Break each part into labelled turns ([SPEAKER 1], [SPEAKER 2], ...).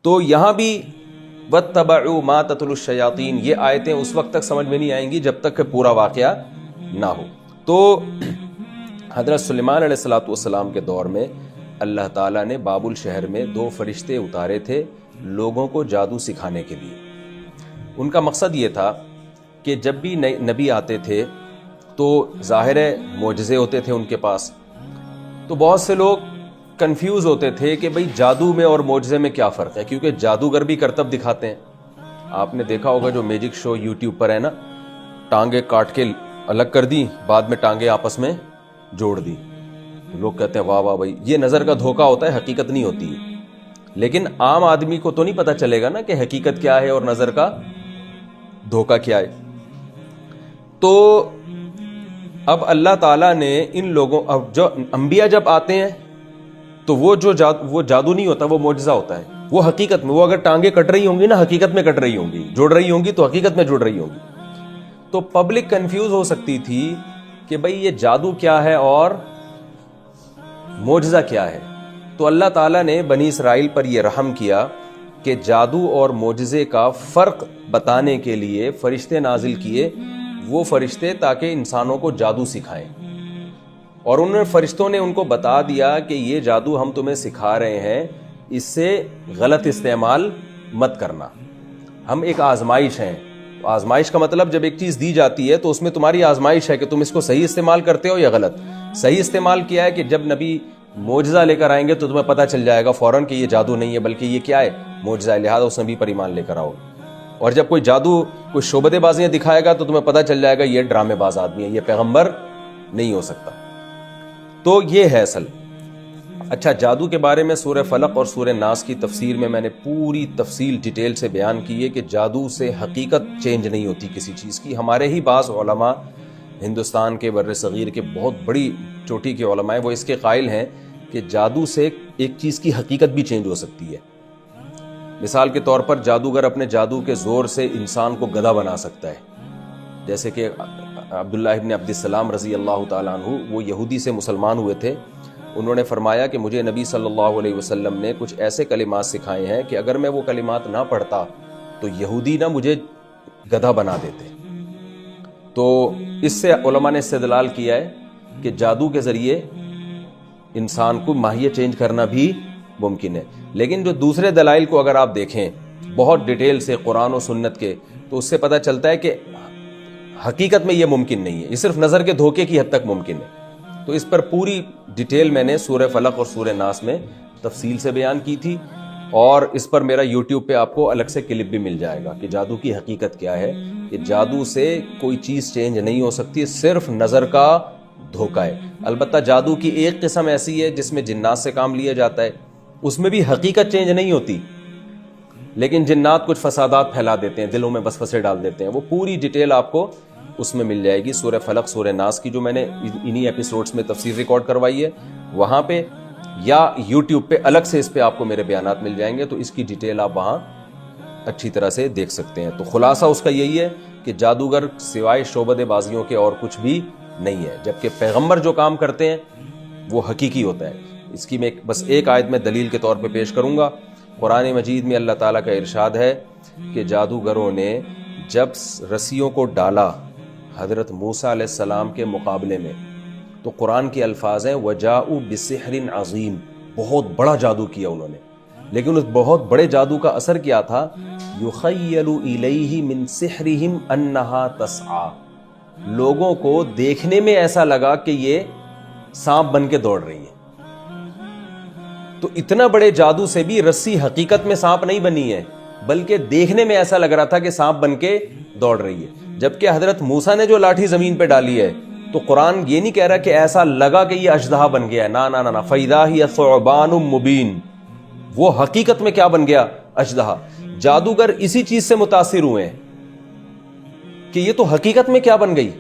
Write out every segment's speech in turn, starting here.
[SPEAKER 1] تو یہاں بھی وَاتَّبَعُوا مَا تَتْلُو الشَّيَاطِينُ، یہ آیتیں اس وقت تک سمجھ میں نہیں آئیں گی جب تک کہ پورا واقعہ نہ ہو. تو حضرت سلیمان علیہ السلام کے دور میں اللہ تعالیٰ نے بابل شہر میں 2 فرشتے اتارے تھے لوگوں کو جادو سکھانے کے لیے. ان کا مقصد یہ تھا کہ جب بھی نبی آتے تھے تو ظاہر معجزے ہوتے تھے ان کے پاس، تو بہت سے لوگ کنفیوز ہوتے تھے کہ بھئی جادو میں اور معجزے میں کیا فرق ہے، کیونکہ جادوگر بھی کرتب دکھاتے ہیں. آپ نے دیکھا ہوگا جو میجک شو یوٹیوب پر ہے نا، ٹانگیں کاٹ کے الگ کر دی، بعد میں ٹانگیں آپس میں جوڑ دی. لوگ کہتے ہیں واہ واہ بھائی، یہ نظر کا دھوکہ ہوتا ہے، حقیقت نہیں ہوتی ہے. لیکن عام آدمی کو تو نہیں پتہ چلے گا نا کہ حقیقت کیا ہے اور نظر کا دھوکہ کیا ہے. تو اب اللہ تعالیٰ نے ان لوگوں، اب جو انبیاء جب آتے ہیں تو وہ جادو نہیں ہوتا، وہ معجزہ ہوتا ہے. وہ حقیقت میں، وہ اگر ٹانگیں کٹ رہی ہوں گی نا، حقیقت میں کٹ رہی ہوں گی، جوڑ رہی ہوں گی تو حقیقت میں جوڑ رہی ہوں گی. تو پبلک کنفیوز ہو سکتی تھی کہ بھئی یہ جادو کیا ہے اور معجزہ کیا ہے. تو اللہ تعالیٰ نے بنی اسرائیل پر یہ رحم کیا کہ جادو اور معجزے کا فرق بتانے کے لیے فرشتے نازل کیے، وہ فرشتے تاکہ انسانوں کو جادو سکھائیں. اور فرشتوں نے ان کو بتا دیا کہ یہ جادو ہم تمہیں سکھا رہے ہیں، اس سے غلط استعمال مت کرنا، ہم ایک آزمائش ہیں. آزمائش کا مطلب جب ایک چیز دی جاتی ہے تو اس میں تمہاری آزمائش ہے کہ تم اس کو صحیح استعمال کرتے ہو یا غلط. صحیح استعمال کیا ہے کہ جب نبی معجزہ لے کر آئیں گے تو تمہیں پتہ چل جائے گا فوراً کہ یہ جادو نہیں ہے بلکہ یہ کیا ہے، معجزہ ہے، لہذا اس نبی پر ایمان لے کر آؤ. اور جب کوئی جادو، کوئی شعبدے بازیاں دکھائے گا تو تمہیں پتہ چل جائے گا یہ ڈرامے باز آدمی ہے، یہ پیغمبر نہیں ہو سکتا. تو یہ ہے اصل. اچھا، جادو کے بارے میں سورہ فلق اور سورہ ناس کی تفسیر میں نے پوری تفصیل ڈیٹیل سے بیان کی ہے کہ جادو سے حقیقت چینج نہیں ہوتی کسی چیز کی. ہمارے ہی بعض علماء ہندوستان کے بر صغیر کے بہت بڑی چوٹی کے علماء ہیں، وہ اس کے قائل ہیں کہ جادو سے ایک چیز کی حقیقت بھی چینج ہو سکتی ہے. مثال کے طور پر جادوگر اپنے جادو کے زور سے انسان کو گدھا بنا سکتا ہے. جیسے کہ عبداللہ ابن عبد السلام رضی اللہ تعالیٰ عنہ، وہ یہودی سے مسلمان ہوئے تھے. انہوں نے فرمایا کہ مجھے نبی صلی اللہ علیہ وسلم نے کچھ ایسے کلمات سکھائے ہیں کہ اگر میں وہ کلمات نہ پڑھتا تو یہودی نہ مجھے گدھا بنا دیتے. تو اس سے علماء نے استدلال کیا ہے کہ جادو کے ذریعے انسان کو ماہیت چینج کرنا بھی ممکن ہے. لیکن جو دوسرے دلائل کو اگر آپ دیکھیں بہت ڈیٹیل سے قرآن و سنت کے، تو اس سے پتہ چلتا ہے کہ حقیقت میں یہ ممکن نہیں ہے، یہ صرف نظر کے دھوکے کی حد تک ممکن ہے. تو اس پر پوری ڈیٹیل میں نے سورہ فلق اور سورہ ناس میں تفصیل سے بیان کی تھی، اور اس پر میرا یوٹیوب پہ آپ کو الگ سے کلپ بھی مل جائے گا کہ جادو کی حقیقت کیا ہے. کہ جادو سے کوئی چیز چینج نہیں ہو سکتی، صرف نظر کا دھوکہ ہے. البتہ جادو کی ایک قسم ایسی ہے جس میں جنات سے کام لیا جاتا ہے، اس میں بھی حقیقت چینج نہیں ہوتی، لیکن جنات کچھ فسادات پھیلا دیتے ہیں، دلوں میں وسوسے ڈال دیتے ہیں. وہ پوری ڈیٹیل آپ کو اس میں مل جائے گی سورہ فلق سورہ ناس کی، جو میں نے انہی ایپیسوڈز میں تفسیر ریکارڈ کروائی ہے وہاں پہ، یا یوٹیوب پہ الگ سے اس پہ آپ کو میرے بیانات مل جائیں گے. تو اس کی ڈیٹیل آپ وہاں اچھی طرح سے دیکھ سکتے ہیں. تو خلاصہ اس کا یہی ہے کہ جادوگر سوائے شعبدے بازیوں کے اور کچھ بھی نہیں ہے، جبکہ پیغمبر جو کام کرتے ہیں وہ حقیقی ہوتا ہے. اس کی میں بس ایک آیت میں دلیل کے طور پہ پیش کروں گا. قرآن مجید میں اللہ تعالیٰ کا ارشاد ہے کہ جادوگروں نے جب رسیوں کو ڈالا حضرت موسیٰ علیہ السلام کے مقابلے میں، تو قرآن کے الفاظ ہیں وَجَاءُوا بِسِحْرٍ عَظِيمٍ، بہت بڑا جادو کیا انہوں نے. لیکن اس بہت بڑے جادو کا اثر کیا تھا؟ يُخَيَّلُ إِلَيْهِ مِن سِحْرِهِمْ أَنَّهَا تَسْعَىٰ، لوگوں کو دیکھنے میں ایسا لگا کہ یہ سانپ بن کے دوڑ رہی ہے. تو اتنا بڑے جادو سے بھی رسی حقیقت میں سانپ نہیں بنی ہے، بلکہ دیکھنے میں ایسا لگ رہا تھا کہ سانپ بن کے دوڑ رہی ہے. جبکہ حضرت موسیٰ نے جو لاٹھی زمین پہ ڈالی ہے تو قرآن یہ نہیں کہہ رہا کہ ایسا لگا کہ یہ اژدہا بن گیا ہے، نا نا نا، فَإِذَا هِيَ ثُعْبَانٌ مُبِينٌ، وہ حقیقت میں کیا بن گیا؟ اژدہا. جادوگر اسی چیز سے متاثر ہوئے ہیں کہ یہ تو حقیقت میں کیا بن گئی؟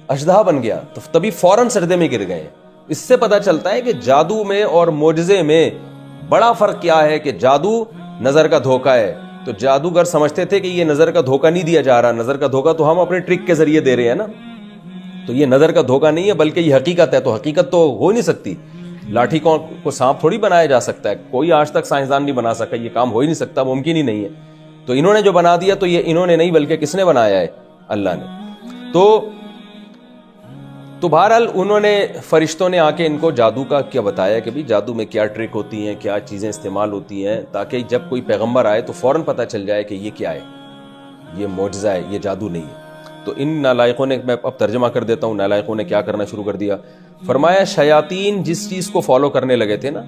[SPEAKER 1] اژدہا بن گیا، تو تبھی فوراً سجدے میں گر گئے. اس سے پتہ چلتا ہے کہ جادو میں اور معجزے میں بڑا فرق کیا ہے. کہ جادو نظر کا دھوکہ ہے، تو جادوگر سمجھتے تھے کہ یہ نظر کا دھوکہ نہیں دیا جا رہا، نظر کا دھوکہ تو ہم اپنے ٹرک کے ذریعے دے رہے ہیں نا، تو یہ نظر کا دھوکہ نہیں ہے بلکہ یہ حقیقت ہے. تو حقیقت تو ہو نہیں سکتی. لاٹھی کو سانپ تھوڑی بنایا جا سکتا ہے, کوئی آج تک سائنسدان نہیں بنا سکا, یہ کام ہو ہی نہیں سکتا, ممکن ہی نہیں ہے. تو انہوں نے جو بنا دیا تو یہ انہوں نے نہیں بلکہ کس نے بنایا ہے؟ اللہ نے. تو بہرحال انہوں نے, فرشتوں نے آ کے ان کو جادو کا کیا بتایا کہ بھی جادو میں کیا ٹرک ہوتی ہیں, کیا چیزیں استعمال ہوتی ہیں, تاکہ جب کوئی پیغمبر آئے تو فوراً پتہ چل جائے کہ یہ کیا ہے, یہ معجزہ ہے, یہ جادو نہیں ہے. تو ان نالائقوں نے, میں اب ترجمہ کر دیتا ہوں, نالائقوں نے کیا کرنا شروع کر دیا. فرمایا شیاطین جس چیز کو فالو کرنے لگے تھے نا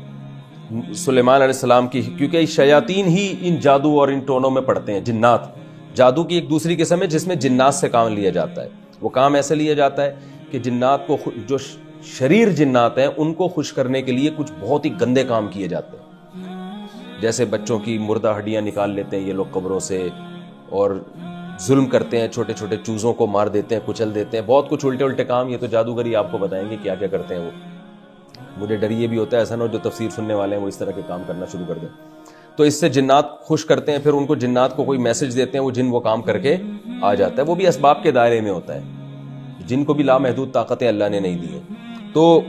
[SPEAKER 1] سلیمان علیہ السلام کی, کیونکہ شیاطین ہی ان جادو اور ان ٹونوں میں پڑتے ہیں. جنات جادو کی ایک دوسری قسم ہے جس میں جنات سے کام لیا جاتا ہے. وہ کام ایسے لیا جاتا ہے کہ جنات کو, جو شریر جنات ہیں ان کو خوش کرنے کے لیے کچھ بہت ہی گندے کام کیے جاتے ہیں. جیسے بچوں کی مردہ ہڈیاں نکال لیتے ہیں یہ لوگ قبروں سے, اور ظلم کرتے ہیں, چھوٹے چھوٹے چوزوں کو مار دیتے ہیں, کچل دیتے ہیں, بہت کچھ الٹے الٹے کام. یہ تو جادوگری آپ کو بتائیں گے کیا کیا کرتے ہیں وہ. مجھے ڈر یہ بھی ہوتا ہے ایسا نہ ہو جو تفسیر سننے والے ہیں وہ اس طرح کے کام کرنا شروع کر دیں. تو اس سے جنات خوش کرتے ہیں, پھر ان کو جنات کو کوئی میسج دیتے ہیں, وہ جن وہ کام کر کے آ جاتا ہے. وہ بھی اسباب کے دائرے میں ہوتا ہے, جن کو بھی لامحدود طاقتیں اللہ نے نہیں دی ہیں. تو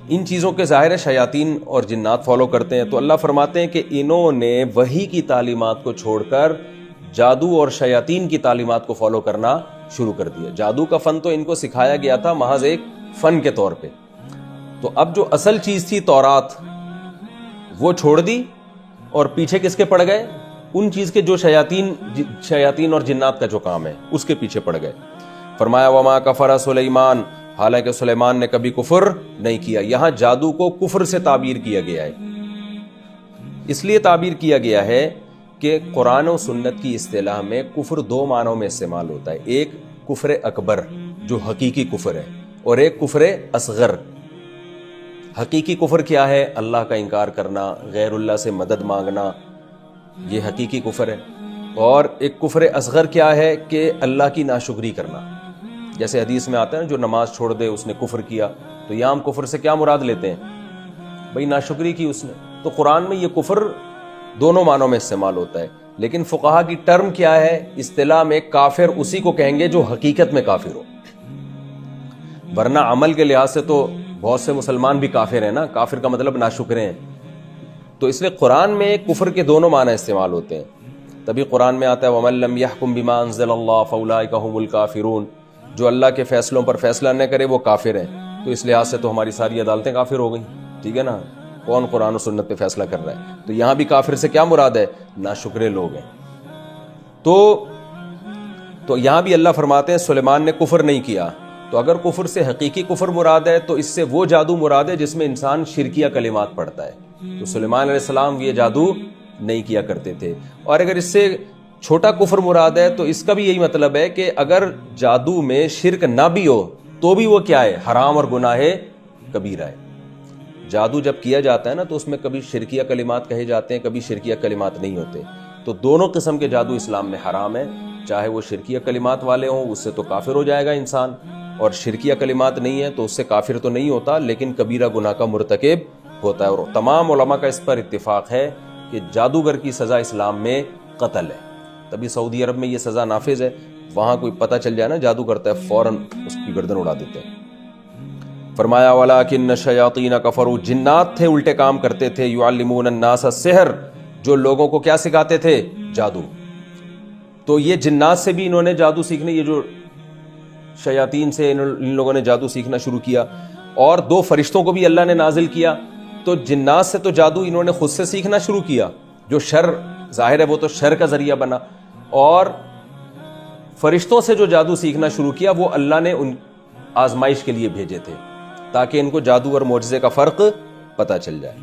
[SPEAKER 1] ان چیزوں کے ظاہر ہے شیاطین اور جنات فالو کرتے ہیں. تو اللہ فرماتے ہیں کہ انہوں نے وحی کی تعلیمات کو چھوڑ کر جادو اور شیاطین کی تعلیمات کو فالو کرنا شروع کر دیا. جادو کا فن تو ان کو سکھایا گیا تھا محض ایک فن کے طور پہ. تو اب جو اصل چیز تھی تورات وہ چھوڑ دی اور پیچھے کس کے پڑ گئے؟ ان چیز کے جو شیاطین اور جنات کا جو کام ہے اس کے پیچھے پڑ گئے. فرمایا وما کفر سلیمان, حالانکہ سلیمان نے کبھی کفر نہیں کیا. یہاں جادو کو کفر سے تعبیر کیا گیا ہے. اس لیے تعبیر کیا گیا ہے کہ قرآن و سنت کی اصطلاح میں کفر دو معنوں میں استعمال ہوتا ہے. ایک کفر اکبر جو حقیقی کفر ہے, اور ایک کفر اصغر. حقیقی کفر کیا ہے؟ اللہ کا انکار کرنا, غیر اللہ سے مدد مانگنا, یہ حقیقی کفر ہے. اور ایک کفر اصغر کیا ہے کہ اللہ کی ناشکری کرنا. جیسے حدیث میں آتا ہے جو نماز چھوڑ دے اس نے کفر کیا. تو یہاں ہم کفر سے کیا مراد لیتے ہیں؟ بھئی ناشکری کی اس نے. تو قرآن میں یہ کفر دونوں معنوں میں استعمال ہوتا ہے. لیکن فقہا کی ٹرم کیا ہے؟ اصطلاح میں کافر اسی کو کہیں گے جو حقیقت میں کافر ہو, ورنہ عمل کے لحاظ سے تو بہت سے مسلمان بھی کافر ہیں نا. کافر کا مطلب ناشکرے ہیں. تو اس لیے قرآن میں کفر کے دونوں معنی استعمال ہوتے ہیں. تبھی قرآن میں آتا ہے وَمَن لَّمْ يَحْكُم بِمَا أَنزَلَ اللَّهُ فَأُولَٰئِكَ هُمُ الْكَافِرُونَ, جو اللہ کے فیصلوں پر فیصلہ نہ کرے وہ کافر ہیں. تو اس لحاظ سے تو ہماری ساری عدالتیں کافر ہو گئیں, ٹھیک ہے نا. کون قرآن و سنت پہ فیصلہ کر رہا ہے؟ تو یہاں بھی کافر سے کیا مراد ہے؟ ناشکرے لوگ ہیں. تو یہاں بھی اللہ فرماتے ہیں سلیمان نے کفر نہیں کیا. تو اگر کفر سے حقیقی کفر مراد ہے تو اس سے وہ جادو مراد ہے جس میں انسان شرکیہ کلمات پڑھتا ہے. تو سلیمان علیہ السلام یہ جادو نہیں کیا کرتے تھے. اور اگر اس سے چھوٹا کفر مراد ہے تو اس کا بھی یہی مطلب ہے کہ اگر جادو میں شرک نہ بھی ہو تو بھی وہ کیا ہے؟ حرام اور گناہ کبیرہ ہے. جادو جب کیا جاتا ہے نا تو اس میں کبھی شرکیہ کلمات کہے جاتے ہیں, کبھی شرکیہ کلمات نہیں ہوتے. تو دونوں قسم کے جادو اسلام میں حرام ہے. چاہے وہ شرکیہ کلمات والے ہوں اس سے تو کافر ہو جائے گا انسان, اور شرکیہ کلمات نہیں ہے تو اس سے کافر تو نہیں ہوتا لیکن کبیرہ گناہ کا مرتکب ہوتا ہے. اور تمام علماء کا اس پر اتفاق ہے کہ جادوگر کی سزا اسلام میں قتل ہے. تبھی سعودی عرب میں یہ سزا نافذ ہے. وہاں کوئی پتہ چل جائے نا جادو کرتا ہے فوراً اس کی گردن اڑا دیتے ہیں. فرمایا وَلَٰكِنَّ الشَّيَاطِينَ كَفَرُوا, جنات تھے الٹے کام کرتے تھے, يُعَلِّمُونَ النَّاسَ السِّحْرَ, جو لوگوں کو کیا سکھاتے تھے؟ جادو. تو یہ جنات سے بھی انہوں نے جادو سیکھنے, یہ جو شیاطین سے ان لوگوں نے جادو سیکھنا شروع کیا. اور دو فرشتوں کو بھی اللہ نے نازل کیا. تو جنات سے تو جادو انہوں نے خود سے سیکھنا شروع کیا, جو شر ظاہر ہے وہ تو شر کا ذریعہ بنا. اور فرشتوں سے جو جادو سیکھنا شروع کیا وہ اللہ نے ان آزمائش کے لیے بھیجے تھے تاکہ ان کو جادو اور معجزے کا فرق پتہ چل جائے.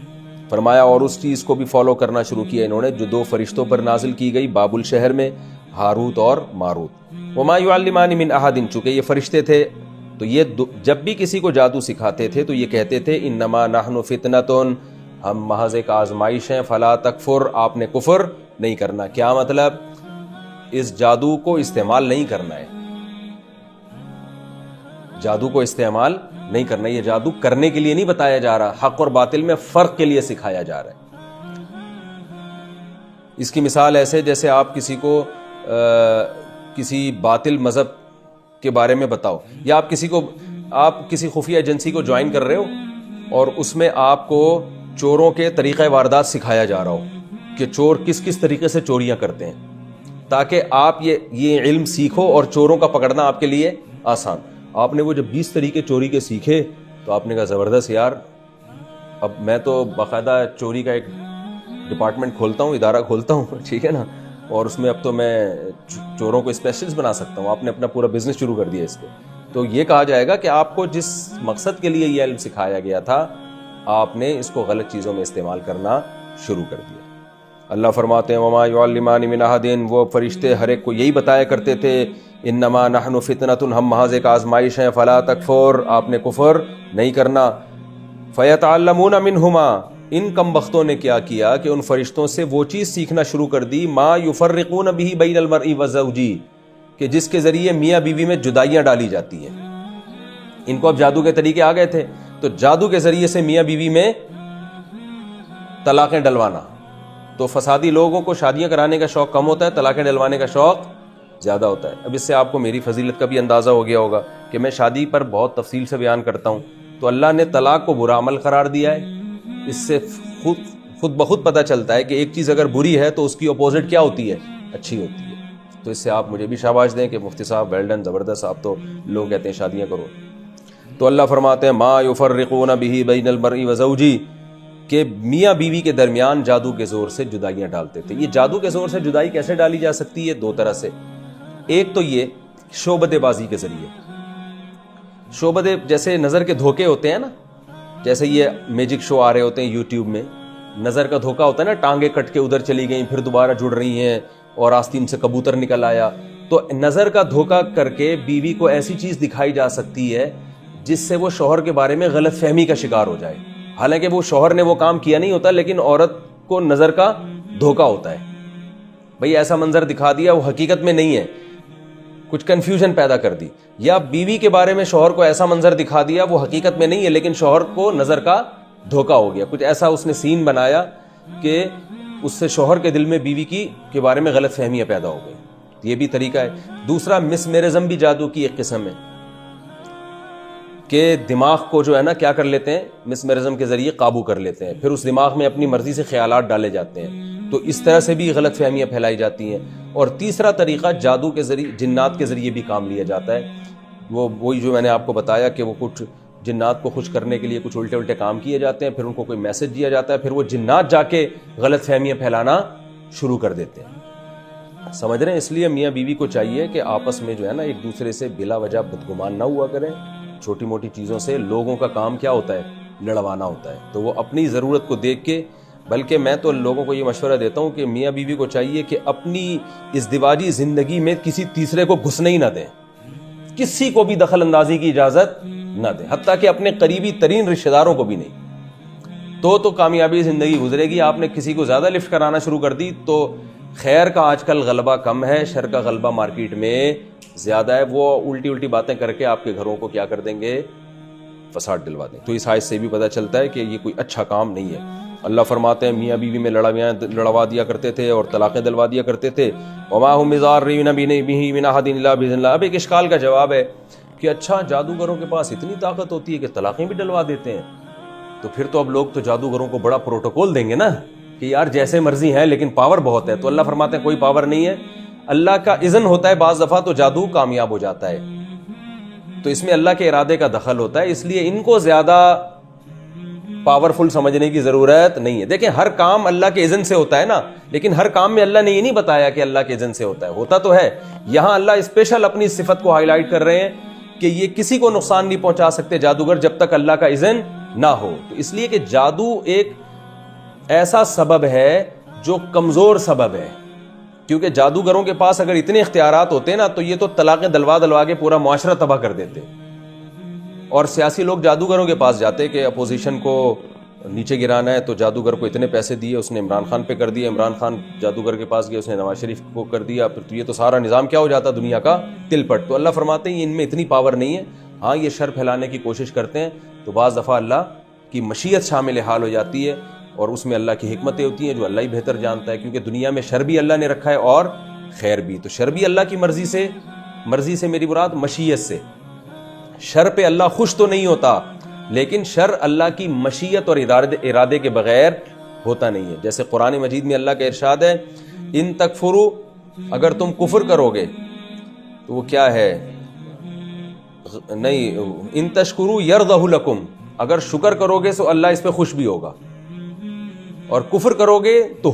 [SPEAKER 1] فرمایا اور اس چیز کو بھی فالو کرنا شروع کیا انہوں نے جو دو فرشتوں پر نازل کی گئی بابل شہر میں, ہاروت اور ماروت. وما يعلمان من احد, چونکہ یہ فرشتے تھے تو یہ جب بھی کسی کو جادو سکھاتے تھے تو یہ کہتے تھے انما نحن فتنۃ, ہم محض ایک آزمائش ہیں, فلا تکفر, آپ نے کفر نہیں کرنا. کیا مطلب؟ اس جادو کو استعمال نہیں کرنا ہے, جادو کو استعمال نہیں کرنا. یہ جادو کرنے کے لیے نہیں بتایا جا رہا, حق اور باطل میں فرق کے لیے سکھایا جا رہا ہے. اس کی مثال ایسے جیسے آپ کسی کو کسی باطل مذہب کے بارے میں بتاؤ, یا آپ کسی خفیہ ایجنسی کو جوائن کر رہے ہو اور اس میں آپ کو چوروں کے طریقہ واردات سکھایا جا رہا ہو کہ چور کس کس طریقے سے چوریاں کرتے ہیں, تاکہ آپ یہ علم سیکھو اور چوروں کا پکڑنا آپ کے لیے آسان. آپ نے وہ جب 20 طریقے چوری کے سیکھے تو آپ نے کہا زبردست یار, اب میں تو باقاعدہ چوری کا ایک ڈپارٹمنٹ کھولتا ہوں, ادارہ کھولتا ہوں, ٹھیک ہے نا, اور اس میں اب تو میں چوروں کو اسپیشلسٹ بنا سکتا ہوں. آپ نے اپنا پورا بزنس شروع کر دیا اس کو. تو یہ کہا جائے گا کہ آپ کو جس مقصد کے لیے یہ علم سکھایا گیا تھا, آپ نے اس کو غلط چیزوں میں استعمال کرنا شروع کر دیا. اللہ فرماتے ہیں وما یعلمان من احد, وہ فرشتے ہر ایک کو یہی بتایا کرتے تھے انما نحن فتنۃ, ہم محض ایک آزمائش ہیں, فلا تکفر, آپ نے کفر نہیں کرنا. فیتعلمون منہما, ان کم بختوں نے کیا کیا کہ ان فرشتوں سے وہ چیز سیکھنا شروع کر دی ما یفرقون به بین المرء وزوجہ, کہ جس کے ذریعے میاں بیوی میں جدائیاں ڈالی جاتی ہیں. ان کو اب جادو کے طریقے آ گئے تھے, تو جادو کے ذریعے سے میاں بیوی میں طلاقیں ڈلوانا. تو فسادی لوگوں کو شادیاں کرانے کا شوق کم ہوتا ہے, طلاقیں ڈلوانے کا شوق زیادہ ہوتا ہے. اب اس سے آپ کو میری فضیلت کا بھی اندازہ ہو گیا ہوگا کہ میں شادی پر بہت تفصیل سے بیان کرتا ہوں. تو اللہ نے طلاق کو برا عمل قرار دیا ہے. اس سے خود بخود پتہ چلتا ہے کہ ایک چیز اگر بری ہے تو اس کی اپوزٹ کیا ہوتی ہے, اچھی ہوتی ہے. تو اس سے آپ مجھے بھی شاباش دیں کہ مفتی صاحب ویل ڈن, زبردست, آپ تو لوگ کہتے ہیں شادیاں کرو. تو اللہ فرماتے ہیں ما یفرقون به بین المرء وزوجہ, کہ میاں بیوی کے درمیان جادو کے زور سے جدائیاں ڈالتے تھے. یہ جادو کے زور سے جدائی کیسے ڈالی جا سکتی ہے؟ دو طرح سے. ایک تو یہ شعبدے بازی کے ذریعے. شعبدے جیسے نظر کے دھوکے ہوتے ہیں نا, جیسے یہ میجک شو آ رہے ہوتے ہیں یوٹیوب میں, نظر کا دھوکا ہوتا ہے نا, ٹانگیں کٹ کے ادھر چلی گئیں پھر دوبارہ جڑ رہی ہیں اور آستین سے کبوتر نکل آیا. تو نظر کا دھوکا کر کے بیوی کو ایسی چیز دکھائی جا سکتی ہے جس سے وہ شوہر کے بارے میں غلط فہمی کا شکار ہو جائے. حالانکہ وہ شوہر نے وہ کام کیا نہیں ہوتا, لیکن عورت کو نظر کا دھوکا ہوتا ہے. بھئی ایسا منظر دکھا دیا, وہ حقیقت میں نہیں ہے, کچھ کنفیوژن پیدا کر دی. یا بیوی کے بارے میں شوہر کو ایسا منظر دکھا دیا, وہ حقیقت میں نہیں ہے, لیکن شوہر کو نظر کا دھوکا ہو گیا. کچھ ایسا اس نے سین بنایا کہ اس سے شوہر کے دل میں بیوی کے بارے میں غلط فہمیاں پیدا ہو گئی. یہ بھی طریقہ ہے. دوسرا مسمرزم بھی جادو کی ایک قسم ہے کہ دماغ کو جو ہے نا کیا کر لیتے ہیں, مسمرزم کے ذریعے قابو کر لیتے ہیں, پھر اس دماغ میں اپنی مرضی سے خیالات ڈالے جاتے ہیں. تو اس طرح سے بھی غلط فہمیاں پھیلائی جاتی ہیں. اور تیسرا طریقہ جادو کے ذریعے, جنات کے ذریعے بھی کام لیا جاتا ہے. وہی جو میں نے آپ کو بتایا کہ وہ کچھ جنات کو خوش کرنے کے لیے کچھ الٹے کام کیے جاتے ہیں, پھر ان کو کوئی میسج دیا جاتا ہے, پھر وہ جنات جا کے غلط فہمیاں پھیلانا شروع کر دیتے ہیں. سمجھ رہے ہیں؟ اس لیے میاں بیوی کو چاہیے کہ آپس میں جو ہے نا ایک دوسرے سے بلا وجہ بدگمان نہ ہوا کریں. چھوٹی موٹی چیزوں سے لوگوں کا کام کیا ہوتا ہے, لڑوانا ہوتا ہے. تو وہ اپنی ضرورت کو دیکھ کے, بلکہ میں تو لوگوں کو یہ مشورہ دیتا ہوں کہ میاں بیوی کو چاہیے کہ اپنی ازدواجی زندگی میں کسی تیسرے کو گھسنے ہی نہ دیں, کسی کو بھی دخل اندازی کی اجازت نہ دیں, حتیٰ کہ اپنے قریبی ترین رشتہ داروں کو بھی نہیں. تو کامیابی زندگی گزرے گی. آپ نے کسی کو زیادہ لفٹ کرانا شروع کر دی تو خیر کا آج کل غلبہ کم ہے, شر کا غلبہ مارکیٹ میں زیادہ ہے. وہ الٹی باتیں کر کے آپ کے گھروں کو کیا کر دیں گے, فساد ڈلوا دیں. تو اس حادثے سے بھی پتہ چلتا ہے کہ یہ کوئی اچھا کام نہیں ہے. اللہ فرماتے ہیں میاں بیوی میں لڑوا دیا کرتے تھے اور طلاقیں دلوا دیا کرتے تھے. وما هم بضارین به من احد الا باذن اللہ. اب ایک اشکال کا جواب ہے کہ اچھا جادوگروں کے پاس اتنی طاقت ہوتی ہے کہ طلاقیں بھی ڈلوا دیتے ہیں, تو پھر تو اب لوگ تو جادوگروں کو بڑا پروٹوکول دیں گے نا کہ یار جیسے مرضی ہیں لیکن پاور بہت ہے. تو اللہ فرماتے ہیں کوئی پاور نہیں ہے, اللہ کا اذن ہوتا ہے بعض دفعہ تو جادو کامیاب ہو جاتا ہے. تو اس میں اللہ کے ارادے کا دخل ہوتا ہے, اس لیے ان کو زیادہ پاورفل سمجھنے کی ضرورت نہیں ہے. دیکھیں ہر کام اللہ کے اذن سے ہوتا ہے نا, لیکن ہر کام میں اللہ نے یہ نہیں بتایا کہ اللہ کے اذن سے ہوتا ہے. ہوتا تو ہے. یہاں اللہ اسپیشل اپنی صفت کو ہائی لائٹ کر رہے ہیں کہ یہ کسی کو نقصان نہیں پہنچا سکتے جادوگر جب تک اللہ کا اذن نہ ہو. تو اس لیے کہ جادو ایک ایسا سبب ہے جو کمزور سبب ہے, کیونکہ جادوگروں کے پاس اگر اتنے اختیارات ہوتے نا تو یہ تو طلاقیں دلوا کے پورا معاشرہ تباہ کر دیتے. اور سیاسی لوگ جادوگروں کے پاس جاتے کہ اپوزیشن کو نیچے گرانا ہے, تو جادوگر کو اتنے پیسے دیے, اس نے عمران خان پہ کر دیا, عمران خان جادوگر کے پاس گیا, اس نے نواز شریف کو کر دیا, پھر تو یہ تو سارا نظام کیا ہو جاتا دنیا کا تل پٹ. تو اللہ فرماتے ہیں ان میں اتنی پاور نہیں ہے. ہاں یہ شر پھیلانے کی کوشش کرتے ہیں, تو بعض دفعہ اللہ کی مشیت شامل حال ہو جاتی ہے, اور اس میں اللہ کی حکمتیں ہوتی ہیں جو اللہ ہی بہتر جانتا ہے, کیونکہ دنیا میں شر بھی اللہ نے رکھا ہے اور خیر بھی. تو شر بھی اللہ کی مرضی سے میری مراد مشیت سے. شر پہ اللہ خوش تو نہیں ہوتا, لیکن شر اللہ کی مشیت اور ارادے کے بغیر ہوتا نہیں ہے. جیسے قرآن مجید میں اللہ کا ارشاد ہے ان تکفروا، اگر تم کفر کرو گے تو وہ کیا ہے، نہیں، ان تشکروا یرضہ لکم، اگر شکر کرو گے تو اللہ اس پہ خوش بھی ہوگا، اور کفر کرو گے تو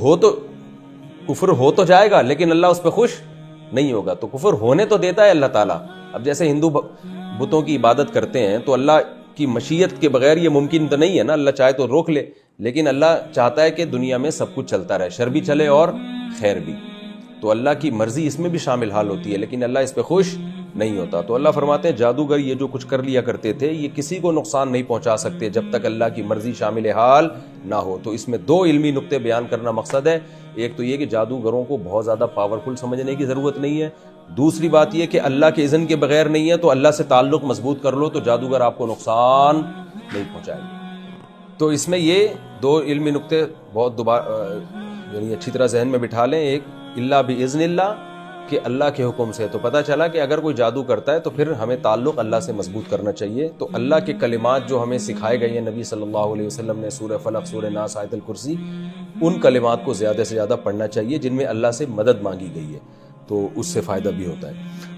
[SPEAKER 1] کفر ہو تو جائے گا لیکن اللہ اس پہ خوش نہیں ہوگا. تو کفر ہونے تو دیتا ہے اللہ تعالیٰ. اب جیسے ہندو بتوں کی عبادت کرتے ہیں تو اللہ کی مشیت کے بغیر یہ ممکن تو نہیں ہے نا، اللہ چاہے تو روک لے، لیکن اللہ چاہتا ہے کہ دنیا میں سب کچھ چلتا رہے، شر بھی چلے اور خیر بھی. تو اللہ کی مرضی اس میں بھی شامل حال ہوتی ہے، لیکن اللہ اس پہ خوش نہیں ہوتا. تو اللہ فرماتے ہیں جادوگر یہ جو کچھ کر لیا کرتے تھے یہ کسی کو نقصان نہیں پہنچا سکتے جب تک اللہ کی مرضی شامل حال نہ ہو. تو اس میں دو علمی نقطے بیان کرنا مقصد ہے. ایک تو یہ کہ جادوگروں کو بہت زیادہ پاورفل سمجھنے کی ضرورت نہیں ہے. دوسری بات یہ کہ اللہ کے اذن کے بغیر نہیں ہے، تو اللہ سے تعلق مضبوط کر لو تو جادوگر آپ کو نقصان نہیں پہنچائے گا. تو اس میں یہ دو علمی نقطے بہت یعنی اچھی طرح ذہن میں بٹھا لیں. ایک اللہ باذن اللہ، کہ اللہ کے حکم سے. تو پتہ چلا کہ اگر کوئی جادو کرتا ہے تو پھر ہمیں تعلق اللہ سے مضبوط کرنا چاہیے. تو اللہ کے کلمات جو ہمیں سکھائے گئے ہیں نبی صلی اللہ علیہ وسلم نے، سورہ فلق، سورہ ناس، آیت الکرسی، ان کلمات کو زیادہ سے زیادہ پڑھنا چاہیے جن میں اللہ سے مدد مانگی گئی ہے، تو اس سے فائدہ بھی ہوتا ہے.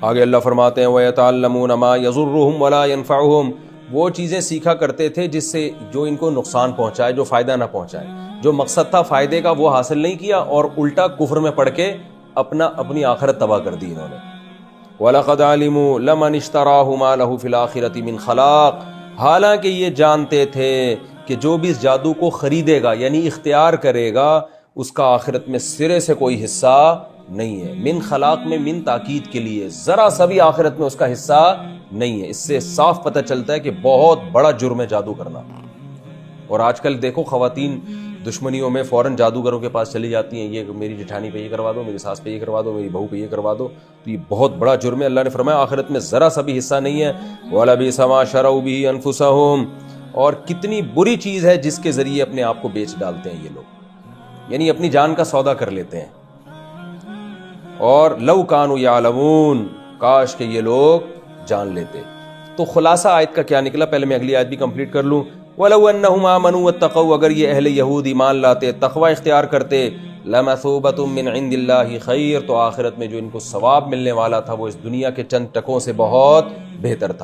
[SPEAKER 1] آگے اللہ فرماتے ہیں وَيَتَعَلَّمُونَ مَا يَضُرُّهُمْ وَلَا يَنفَعُهُمْ، وہ چیزیں سیکھا کرتے تھے جس سے جو ان کو نقصان پہنچائے، جو فائدہ نہ پہنچائے. جو مقصد تھا فائدے کا وہ حاصل نہیں کیا اور الٹا کفر میں پڑھ کے اپنی آخرت تباہ کر دی انہوں نے. وَلَقَدْ عَلِمُوا لَمَنِ اشْتَرَاهُ مَا لَهُ فِي الْآخِرَةِ مِنْ خَلَاقٍ، حالانکہ یہ جانتے تھے کہ جو بھی اس جادو کو خریدے گا یعنی اختیار کرے گا اس کا آخرت میں سرے سے کوئی حصہ نہیں ہے. من خلاق میں من تاکید کے لیے، ذرا سا بھی آخرت میں اس کا حصہ نہیں ہے. اس سے صاف پتہ چلتا ہے کہ بہت بڑا جرم ہے جادو کرنا. اور آج کل دیکھو خواتین دشمنیوں میں فوراً جادوگروں کے پاس چلی جاتی ہیں، یہ میری جٹھانی پہ یہ کروا دو، میری ساس پہ یہ کروا دو، میری بہو پہ یہ کروا دو. تو یہ بہت بڑا جرم ہے. اللہ نے فرمایا آخرت میں ذرا سا بھی حصہ نہیں ہے. وَلَبِئْسَ مَا شَرَوْا بِهِ أَنفُسَهُمْ، اور کتنی بری چیز ہے جس کے ذریعے اپنے آپ کو بیچ ڈالتے ہیں یہ لوگ، یعنی اپنی جان کا سودا کر لیتے ہیں. اور لو کانوا یعلمون، کاش کہ یہ لوگ جان لیتے. تو خلاصہ آیت کا کیا نکلا، پہلے میں اگلی آیت بھی کمپلیٹ کر لوں. وَلَوْ أَنَّهُمْ آمَنُوا وَاتَّقَوْا، اگر یہ اہل یہود ایمان لاتے، تقوی اختیار کرتے، لَمَثُوبَةٌ مِّنْ عِندِ اللَّهِ خَيْرٌ، تو آخرت میں جو ان کو ثواب ملنے والا تھا وہ اس دنیا کے چند ٹکوں سے بہت بہتر تھا.